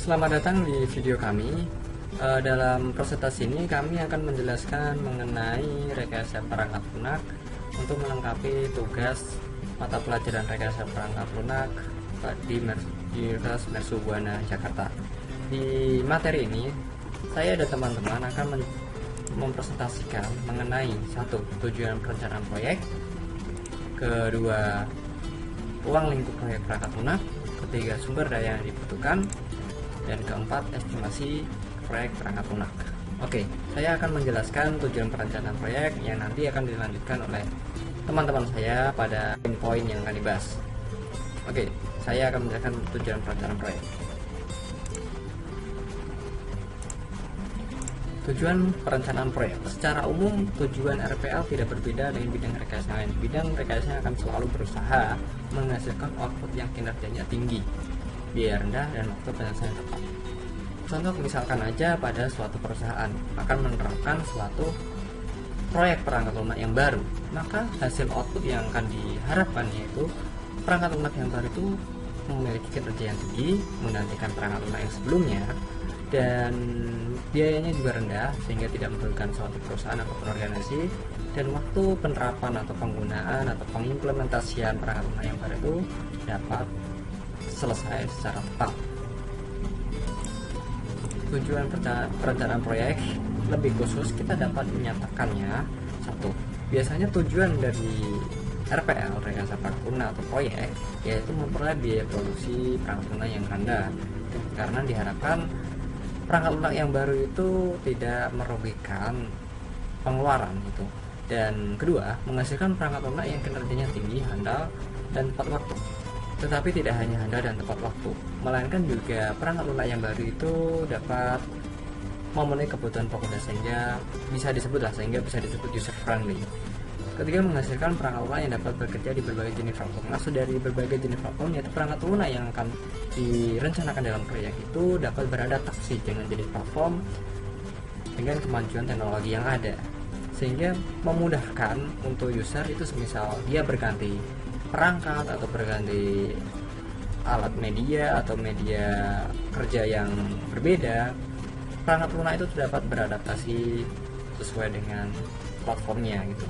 Selamat datang di video kami. Dalam presentasi ini kami akan menjelaskan mengenai rekayasa perangkat lunak untuk melengkapi tugas mata pelajaran rekayasa perangkat lunak di Universitas Mercubuana Jakarta. Di materi ini, saya dan teman-teman akan mempresentasikan mengenai satu, tujuan perencanaan proyek, kedua, ruang lingkup proyek perangkat lunak, ketiga, sumber daya yang dibutuhkan, dan keempat, estimasi proyek perangkat lunak. Oke, saya akan menjelaskan tujuan perencanaan proyek yang nanti akan dilanjutkan oleh teman-teman saya pada poin yang akan dibahas. Oke, saya akan menjelaskan tujuan perencanaan proyek. Tujuan perencanaan proyek. Secara umum, tujuan RPL tidak berbeda dengan bidang rekayasa lain. Bidang rekayasa akan selalu berusaha menghasilkan output yang kinerjanya tinggi, biaya rendah, dan waktu penyelesaian tepat. Contoh misalkan aja pada suatu perusahaan akan menerapkan suatu proyek perangkat lunak yang baru, maka hasil output yang akan diharapkan yaitu perangkat lunak yang baru itu memiliki kinerja yang tinggi, menggantikan perangkat lunak yang sebelumnya, dan biayanya juga rendah sehingga tidak merugikan suatu perusahaan atau organisasi, dan waktu penerapan atau penggunaan atau pengimplementasian perangkat lunak yang baru itu dapat selesai secara tepat. Tujuan perencanaan proyek lebih khusus kita dapat menyatakannya satu, biasanya tujuan dari RPL rekayasa perangkat lunak atau proyek yaitu memperoleh biaya produksi perangkat lunak yang rendah, karena diharapkan perangkat lunak yang baru itu tidak merugikan pengeluaran itu, dan kedua, menghasilkan perangkat lunak yang kinerjanya tinggi, handal, dan tepat waktu. Tetapi tidak hanya handal dan tepat waktu, melainkan juga perangkat lunak yang baru itu dapat memenuhi kebutuhan pokok sehingga bisa disebut user friendly. Ketiga, menghasilkan perangkat lunak yang dapat bekerja di berbagai jenis platform. Maksud dari berbagai jenis platform yaitu perangkat lunak yang akan direncanakan dalam proyek itu dapat beradaptasi dengan jenis platform dengan kemajuan teknologi yang ada, sehingga memudahkan untuk user itu semisal dia berganti perangkat atau berganti alat media atau media kerja yang berbeda, perangkat lunak itu dapat beradaptasi sesuai dengan platformnya gitu.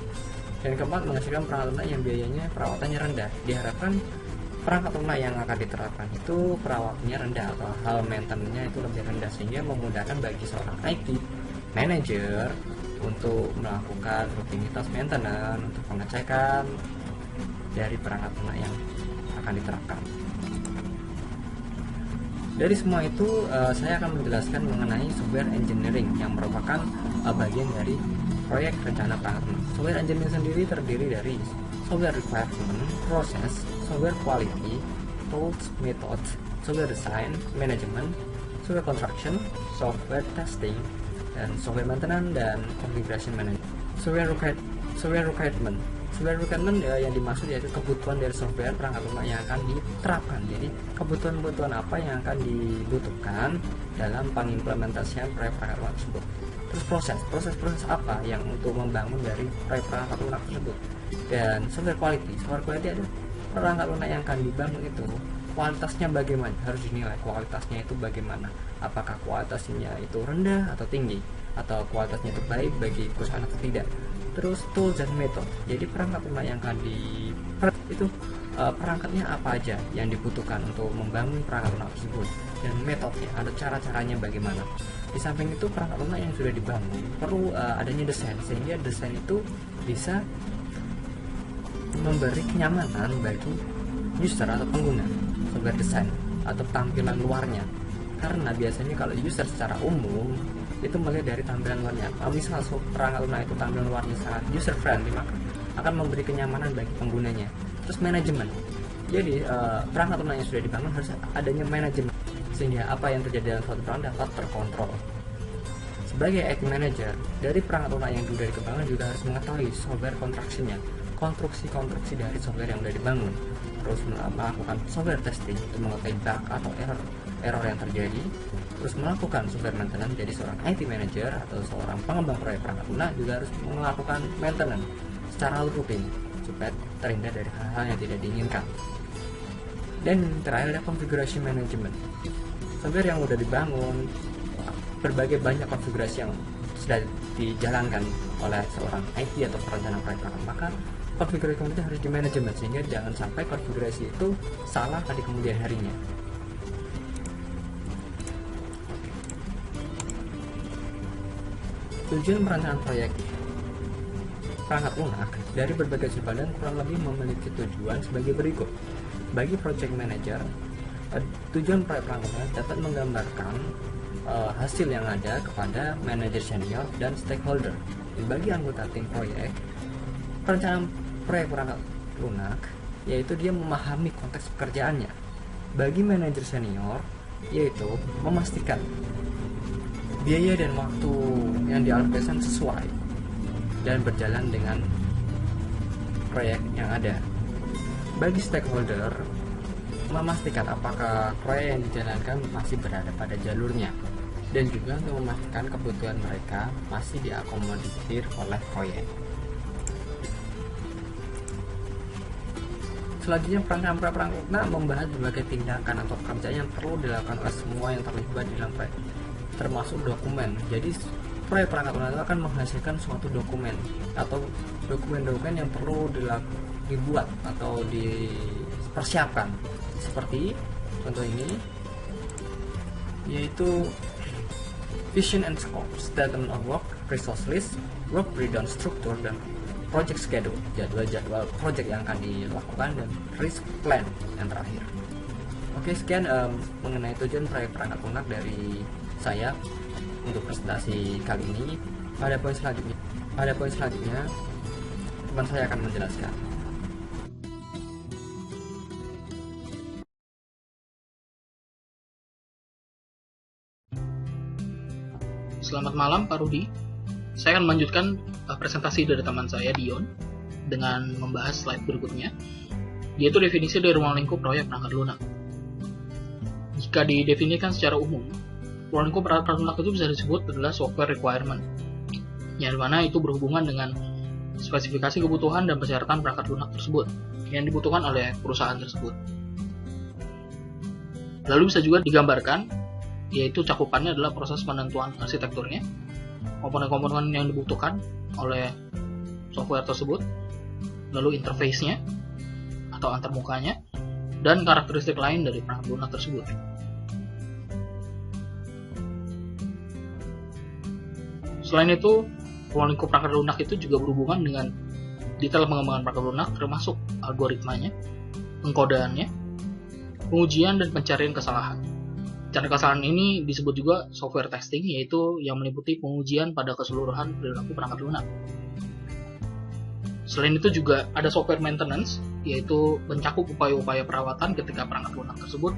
Dan keempat, menghasilkan perangkat lunak yang biayanya perawatannya rendah. Diharapkan perangkat lunak yang akan diterapkan itu perawatannya rendah atau hal maintenance-nya itu lebih rendah, sehingga memudahkan bagi seorang IT manager untuk melakukan rutinitas maintenance, untuk pengecekan dari perangkat lunak yang akan diterapkan. Dari semua itu saya akan menjelaskan mengenai software engineering yang merupakan bagian dari proyek rencana perangkat lunak. Software engineering sendiri terdiri dari software requirement, proses, software quality, tools, method, software design, management, software construction, software testing, dan software maintenance dan configuration management. Software requirement yang dimaksud yaitu kebutuhan dari software perangkat lunak yang akan diterapkan. Jadi kebutuhan apa yang akan dibutuhkan dalam pengimplementasian proyek perangkat lunak tersebut. Terus proses apa yang untuk membangun dari proyek perangkat lunak tersebut. Dan software quality adalah perangkat lunak yang akan dibangun itu kualitasnya bagaimana, harus dinilai kualitasnya itu bagaimana, apakah kualitasnya itu rendah atau tinggi, atau kualitasnya itu baik bagi perusahaan atau tidak. Terus tools dan method, jadi perangkat lunak yang akan itu perangkatnya apa aja yang dibutuhkan untuk membangun perangkat lunak tersebut, dan metodenya, ada cara-caranya bagaimana. Di samping itu perangkat lunak yang sudah dibangun perlu adanya desain, sehingga desain itu bisa memberi kenyamanan bagi user atau pengguna software desain atau tampilan luarnya, karena biasanya kalau user secara umum itu melihat dari tampilan luarnya. Misal perangkat lunak itu tampilan luarnya sangat user friendly, maka akan memberi kenyamanan bagi penggunanya. Terus manajemen, jadi perangkat lunak yang sudah dibangun harus adanya manajemen, sehingga apa yang terjadi dalam suatu perangkat dapat terkontrol. Sebagai IT manager, dari perangkat lunak yang sudah dikembangkan juga harus mengetahui software construction-nya, konstruksi dari software yang sudah dibangun. Terus melakukan software testing untuk mengetahui bug atau error yang terjadi. Terus melakukan software maintenance. Jadi seorang IT manager atau seorang pengembang proyek perangkat lunak juga harus melakukan maintenance secara rutin supaya terhindar dari hal-hal yang tidak diinginkan. Dan terakhir ada configuration management. software yang sudah dibangun, berbagai banyak konfigurasi yang sudah dijalankan oleh seorang IT atau perencana proyek, maka konfigurasi itu harus di manajemen sehingga jangan sampai konfigurasi itu salah di kemudian harinya. Tujuan perencanaan proyek perangkat lunak dari berbagai sudut pandang kurang lebih memiliki tujuan sebagai berikut. Bagi project manager, tujuan proyek perangkat lunak dapat menggambarkan hasil yang ada kepada manajer senior dan stakeholder. Dan bagi anggota tim proyek, perencanaan proyek perangkat lunak yaitu dia memahami konteks pekerjaannya. Bagi manajer senior, yaitu memastikan biaya dan waktu yang dialokasikan sesuai dan berjalan dengan proyek yang ada. Bagi stakeholder, memastikan apakah proyek yang dijalankan masih berada pada jalurnya, dan juga untuk memastikan kebutuhan mereka masih diakomodir oleh proyek. Selanjutnya, perencanaan perangkat lunak membahas berbagai tindakan atau pekerjaan yang perlu dilakukan oleh semua yang terlibat di dalam proyek, termasuk dokumen. Jadi proyek perangkat lunak itu akan menghasilkan suatu dokumen atau dokumen-dokumen yang perlu dibuat atau dipersiapkan, seperti contoh ini, yaitu vision and scope, statement of work, resource list, work breakdown structure, dan project schedule, jadwal project yang akan dilakukan, dan risk plan yang terakhir. Oke, sekian mengenai tujuan proyek perangkat lunak dari saya untuk presentasi kali ini. Pada poin selanjutnya teman saya akan menjelaskan. Selamat malam Pak Rudi. Saya akan melanjutkan presentasi dari teman saya Dion dengan membahas slide berikutnya, yaitu definisi dari ruang lingkup proyek perangkat lunak. Jika didefinisikan secara umum, ruang lingkup perangkat lunak itu bisa disebut adalah software requirement, yang dimana itu berhubungan dengan spesifikasi kebutuhan dan persyaratan perangkat lunak tersebut yang dibutuhkan oleh perusahaan tersebut. Lalu bisa juga digambarkan, yaitu cakupannya adalah proses penentuan arsitekturnya, komponen-komponen yang dibutuhkan oleh software tersebut, lalu interface-nya atau antarmukanya, dan karakteristik lain dari perangkat lunak tersebut. Selain itu, ruang lingkup perangkat lunak itu juga berhubungan dengan detail pengembangan perangkat lunak, termasuk algoritmanya, pengkodaannya, pengujian, dan pencarian kesalahan. Pencarian kesalahan ini disebut juga software testing, yaitu yang meliputi pengujian pada keseluruhan perilaku perangkat lunak. Selain itu juga ada software maintenance, yaitu mencakup upaya-upaya perawatan ketika perangkat lunak tersebut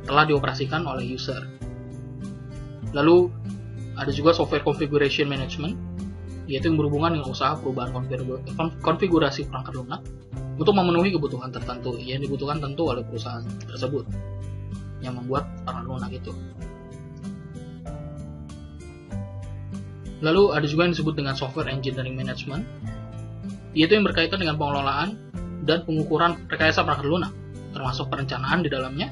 telah dioperasikan oleh user. Lalu ada juga software configuration management, yaitu yang berhubungan dengan usaha perubahan konfigurasi perangkat lunak untuk memenuhi kebutuhan tertentu yang dibutuhkan tentu oleh perusahaan tersebut yang membuat perangkat lunak itu. Lalu ada juga yang disebut dengan software engineering management, yaitu yang berkaitan dengan pengelolaan dan pengukuran rekayasa perangkat lunak, termasuk perencanaan di dalamnya,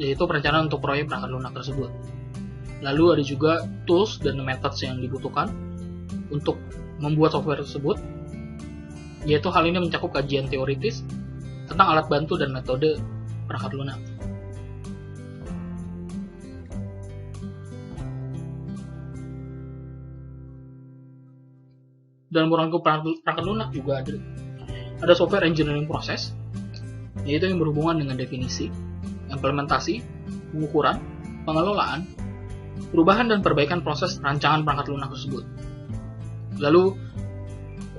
yaitu perencanaan untuk proyek perangkat lunak tersebut. Lalu ada juga tools dan methods yang dibutuhkan untuk membuat software tersebut, yaitu hal ini mencakup kajian teoritis tentang alat bantu dan metode perangkat lunak. Dalam ruang lingkup perangkat lunak juga ada software engineering process, yaitu yang berhubungan dengan definisi, implementasi, pengukuran, pengelolaan, perubahan dan perbaikan proses rancangan perangkat lunak tersebut. Lalu,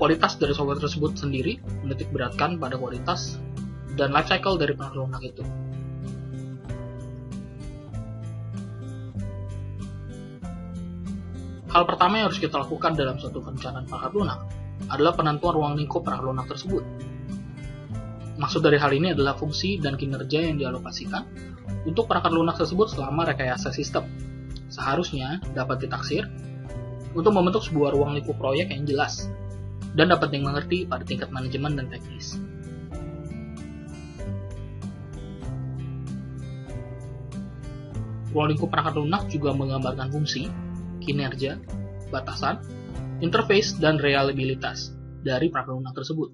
kualitas dari software tersebut sendiri menitik beratkan pada kualitas dan life cycle dari perangkat lunak itu. Hal pertama yang harus kita lakukan dalam suatu perencanaan perangkat lunak adalah penentuan ruang lingkup perangkat lunak tersebut. Maksud dari hal ini adalah fungsi dan kinerja yang dialokasikan untuk perangkat lunak tersebut selama rekayasa sistem. Seharusnya dapat ditaksir untuk membentuk sebuah ruang lingkup proyek yang jelas dan dapat dimengerti pada tingkat manajemen dan teknis. ruang lingkup perangkat lunak juga menggambarkan fungsi, kinerja, batasan, interface, dan reliabilitas dari perangkat lunak tersebut.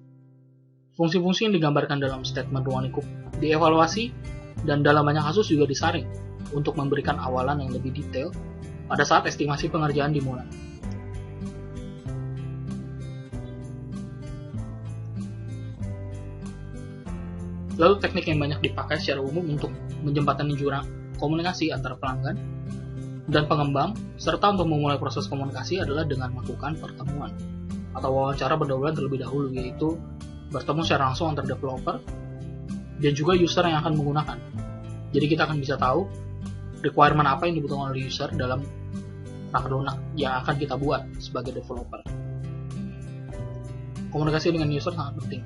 Fungsi-fungsi yang digambarkan dalam statement ruang lingkup dievaluasi dan dalam banyak kasus juga disaring untuk memberikan awalan yang lebih detail pada saat estimasi pengerjaan dimulai. Lalu teknik yang banyak dipakai secara umum untuk menjembatani jurang komunikasi antara pelanggan dan pengembang, serta untuk memulai proses komunikasi adalah dengan melakukan pertemuan atau wawancara berdaulat terlebih dahulu, yaitu bertemu secara langsung antara developer dan juga user yang akan menggunakan. Jadi kita akan bisa tahu requirement apa yang dibutuhkan oleh user dalam perangkat lunak yang akan kita buat sebagai developer. Komunikasi dengan user sangat penting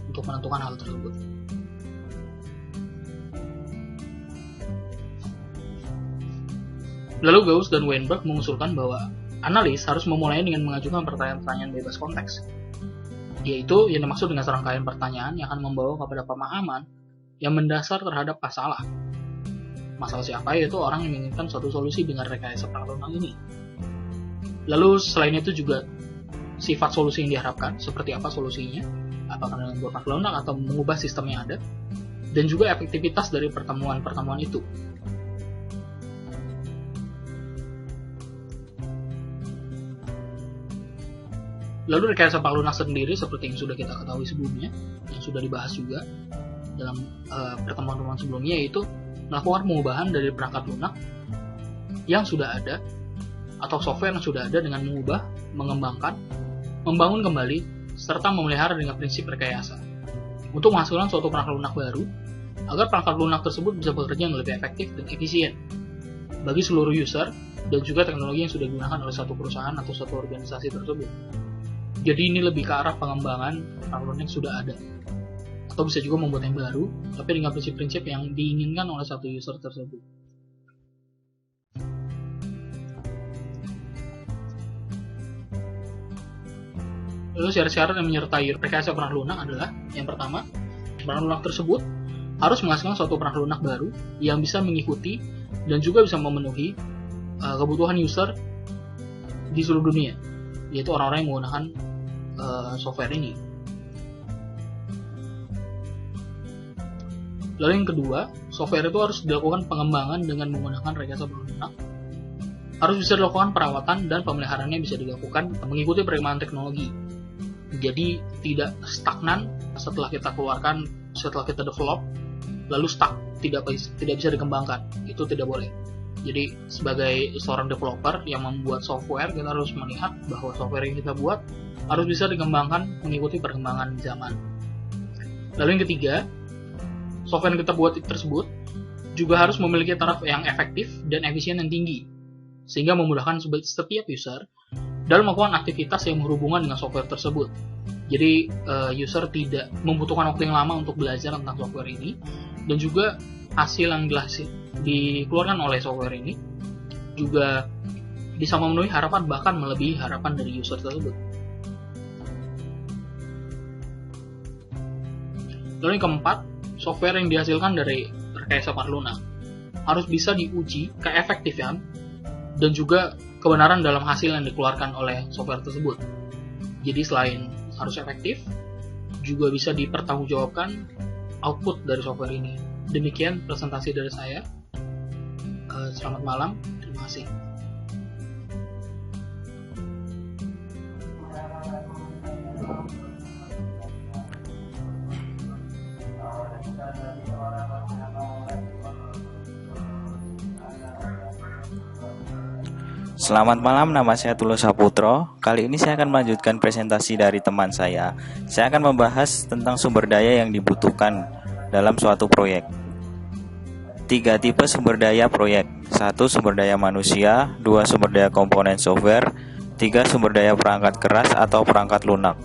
untuk menentukan hal tersebut. Lalu Gauss dan Weinberg mengusulkan bahwa analis harus memulai dengan mengajukan pertanyaan-pertanyaan bebas konteks, yaitu yang dimaksud dengan serangkaian pertanyaan yang akan membawa kepada pemahaman yang mendasar terhadap masalah. Masalah siapa? Yaitu orang yang menginginkan suatu solusi dengan rekayasa perangkat lunak ini. Lalu selain itu juga sifat solusi yang diharapkan, seperti apa solusinya, apakah dengan perangkat lunak atau mengubah sistem yang ada, dan juga efektivitas dari pertemuan-pertemuan itu. Lalu rekayasa perangkat lunak sendiri seperti yang sudah kita ketahui sebelumnya, yang sudah dibahas juga dalam pertemuan-pertemuan sebelumnya, yaitu melakukan pengubahan dari perangkat lunak yang sudah ada atau software yang sudah ada dengan mengubah, mengembangkan, membangun kembali, serta memelihara dengan prinsip rekayasa untuk menghasilkan suatu perangkat lunak baru agar perangkat lunak tersebut bisa bekerja dengan lebih efektif dan efisien bagi seluruh user dan juga teknologi yang sudah digunakan oleh satu perusahaan atau satu organisasi tersebut. Jadi ini lebih ke arah pengembangan perangkat lunak yang sudah ada, atau bisa juga membuat yang baru, tapi dengan prinsip-prinsip yang diinginkan oleh satu user tersebut. Lalu syarat-syarat yang menyertai rekayasa perangkat lunak adalah, yang pertama, perangkat lunak tersebut harus menghasilkan suatu perangkat lunak baru yang bisa mengikuti dan juga bisa memenuhi kebutuhan user di seluruh dunia, yaitu orang-orang yang menggunakan software ini. Lalu yang kedua, software itu harus dilakukan pengembangan dengan menggunakan rekayasa perangkat lunak. Harus bisa dilakukan perawatan dan pemeliharaannya bisa dilakukan mengikuti perkembangan teknologi. Jadi tidak stagnan setelah kita keluarkan, setelah kita develop, lalu stuck, tidak bisa dikembangkan. Itu tidak boleh. Jadi sebagai seorang developer yang membuat software, kita harus melihat bahwa software yang kita buat harus bisa dikembangkan mengikuti perkembangan zaman. Lalu yang ketiga, software yang kita buat tersebut juga harus memiliki taraf yang efektif dan efisien yang tinggi, sehingga memudahkan setiap user dalam melakukan aktivitas yang berhubungan dengan software tersebut. Jadi user tidak membutuhkan waktu yang lama untuk belajar tentang software ini, dan juga hasil yang dikeluarkan oleh software ini juga bisa memenuhi harapan, bahkan melebihi harapan dari user tersebut. Lalu yang keempat, software yang dihasilkan dari rekayasa perangkat lunak harus bisa diuji keefektifan dan juga kebenaran dalam hasil yang dikeluarkan oleh software tersebut. Jadi selain harus efektif, juga bisa dipertanggungjawabkan output dari software ini. Demikian presentasi dari saya. Selamat malam, terima kasih. Selamat malam, nama saya Tulus Saputro. Kali ini saya akan melanjutkan presentasi dari teman saya. Saya akan membahas tentang sumber daya yang dibutuhkan dalam suatu proyek. 3 tipe sumber daya proyek. 1. Sumber daya manusia. 2. Sumber daya komponen software. 3. Sumber daya perangkat keras atau perangkat lunak.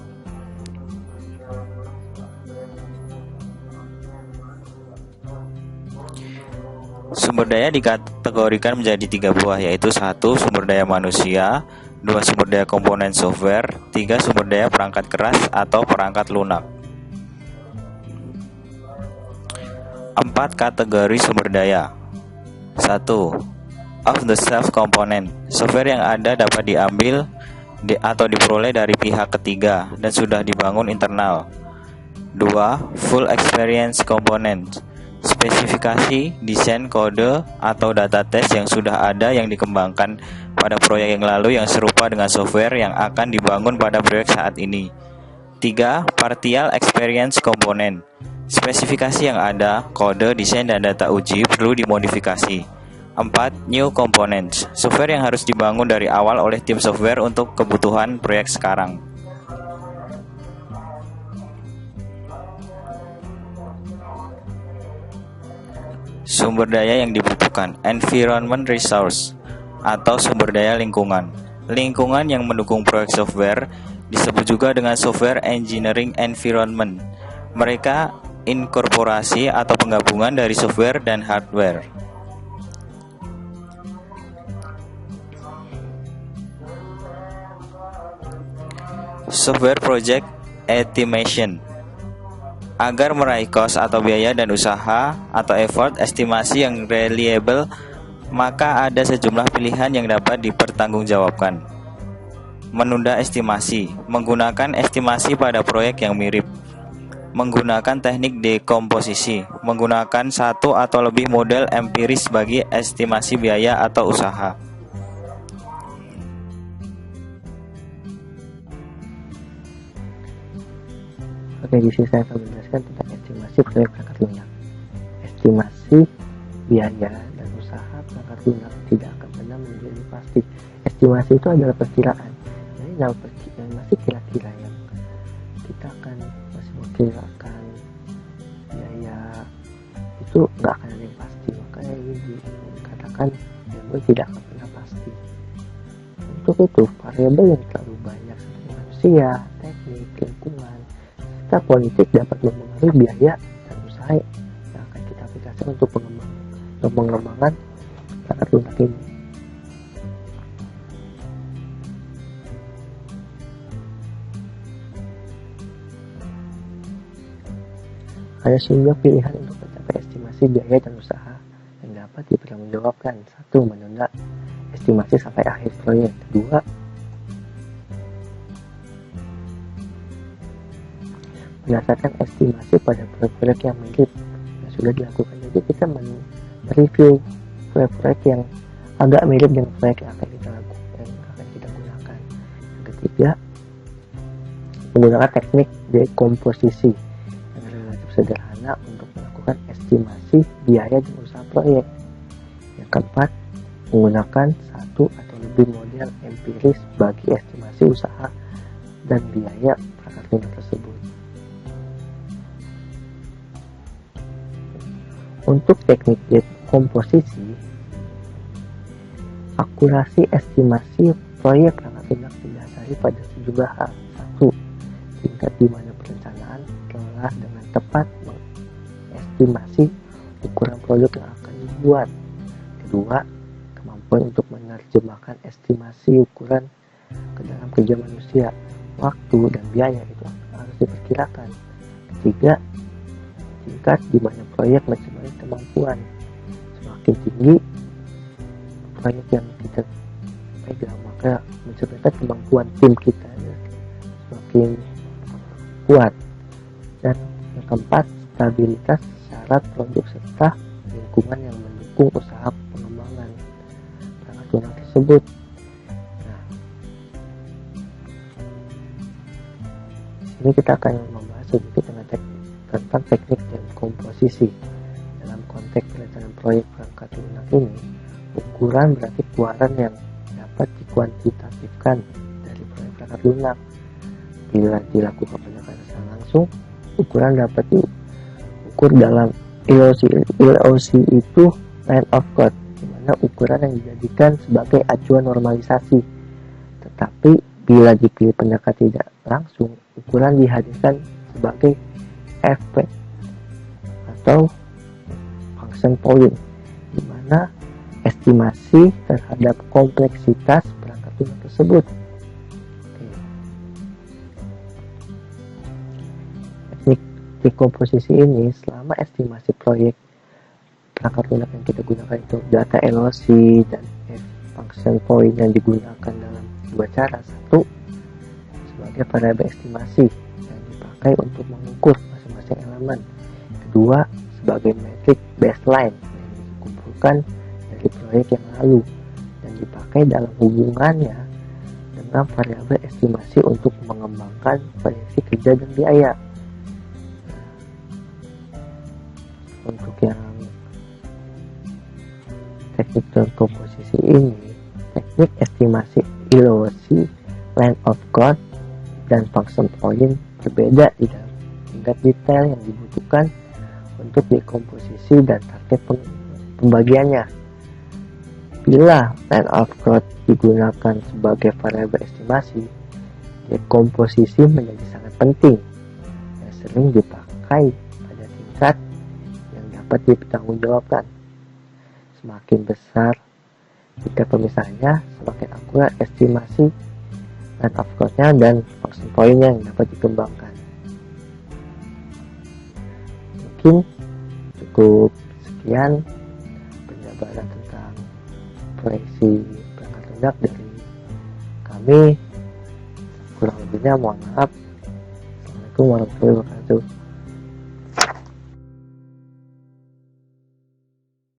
Sumber daya dikategorikan menjadi 3 buah, yaitu 1. Sumber daya manusia, 2. Sumber daya komponen software, 3. Sumber daya perangkat keras atau perangkat lunak. 4 kategori sumber daya. 1. Off-the-shelf component. Software yang ada dapat diambil atau diperoleh dari pihak ketiga dan sudah dibangun internal. 2. Full experience component. Spesifikasi, desain, kode, atau data test yang sudah ada yang dikembangkan pada proyek yang lalu yang serupa dengan software yang akan dibangun pada proyek saat ini. 3. Partial experience component. Spesifikasi yang ada, kode, desain, dan data uji perlu dimodifikasi. 4. New components. Software yang harus dibangun dari awal oleh tim software untuk kebutuhan proyek sekarang. Sumber daya yang dibutuhkan, environment resource, atau sumber daya lingkungan. Lingkungan yang mendukung proyek software disebut juga dengan software engineering environment. Mereka inkorporasi atau penggabungan dari software dan hardware. Software project estimation. Agar meraih cost atau biaya dan usaha atau effort estimasi yang reliable, maka ada sejumlah pilihan yang dapat dipertanggungjawabkan. Menunda estimasi, menggunakan estimasi pada proyek yang mirip. Menggunakan teknik dekomposisi, menggunakan satu atau lebih model empiris bagi estimasi biaya atau usaha. Oke, di sini saya akan menjelaskan tentang estimasi proyek perangkat lunak. Estimasi biaya dan usaha perangkat lunak tidak akan pernah menjadi pasti. Estimasi itu adalah perkiraan. Jadi masih kira-kira yang kita akan masih memperkirakan biaya itu nggak akan ada yang pasti. Makanya ini dikatakan variabel tidak akan pernah pasti. Untuk itu variabel yang terlalu banyak seperti manusia, teknik, lingkungan, politik dapat mempengaruhi biaya dan usaha yang akan kita aplikasikan untuk pengembangan perangkat lunak ini. Ada sejumlah pilihan untuk mencapai estimasi biaya dan usaha yang dapat dipertanggungjawabkan. 1. Menunda estimasi sampai akhir proyek. 2. Berdasarkan estimasi pada proyek-proyek yang mirip yang sudah dilakukan. Jadi kita mereview proyek-proyek yang agak mirip dengan proyek yang akan kita lakukan, yang akan kita gunakan. Yang ketiga, menggunakan teknik dekomposisi yang relatif sederhana untuk melakukan estimasi biaya dan usaha proyek. Yang keempat, menggunakan satu atau lebih model empiris bagi estimasi usaha dan biaya perangkat lunak tersebut. Untuk teknik dekomposisi, akurasi estimasi proyek perangkat lunak didasari pada sejumlah hal. 1. Tingkat di mana perencanaan telah dengan tepat mengestimasi ukuran produk yang akan dibuat. 2. Kemampuan untuk menerjemahkan estimasi ukuran ke dalam kerja manusia, waktu dan biaya itu harus diperkirakan. 3. Tingkat di mana proyek mencapai kemampuan. Semakin tinggi proyek yang kita pegang, maka mencapai kemampuan tim kita semakin kuat. Dan yang keempat, stabilitas syarat produk serta lingkungan yang mendukung usaha pengembangan perangkat lunak tersebut. Nah, ini kita akan membahas sedikit tentang teknik dan komposisi. Dalam konteks perencanaan proyek perangkat lunak ini, ukuran berarti keluaran yang dapat dikuantitatifkan dari proyek perangkat lunak. Bila dilakukan pendekatan secara langsung, ukuran dapat diukur dalam LOC. LOC itu line of code, di mana ukuran yang dijadikan sebagai acuan normalisasi. Tetapi bila dipilih pendekatan tidak langsung, ukuran dihadirkan sebagai efek atau function point, di mana estimasi terhadap kompleksitas perangkat lunak tersebut. Teknik dekomposisi ini, selama estimasi proyek perangkat lunak yang kita gunakan itu data LOC dan function point yang digunakan dalam dua cara. Satu, sebagai variabel estimasi yang dipakai untuk mengukur masing-masing elemen. Kedua, sebagai metrik baseline yang dikumpulkan dari proyek yang lalu dan dipakai dalam hubungannya dengan variabel estimasi untuk mengembangkan proyeksi kerja dan biaya. Untuk yang teknik dan komposisi ini, teknik estimasi LOC, line of code, dan function point berbeda di dalam tingkat detail yang dibutuhkan untuk dekomposisi dan target pembagiannya. Bila line of code digunakan sebagai variabel estimasi, dekomposisi menjadi sangat penting dan sering dipakai pada tingkat yang dapat dipertanggungjawabkan. Semakin besar tingkat pemisahannya, semakin akurat estimasi line of code-nya dan function point-nya yang dapat dikembangkan. Mungkin cukup sekian penjabaran tentang proyeksi perangkat lunak dari kami. Kurang lebihnya mohon maaf. Assalamualaikum warahmatullahi wabarakatuh.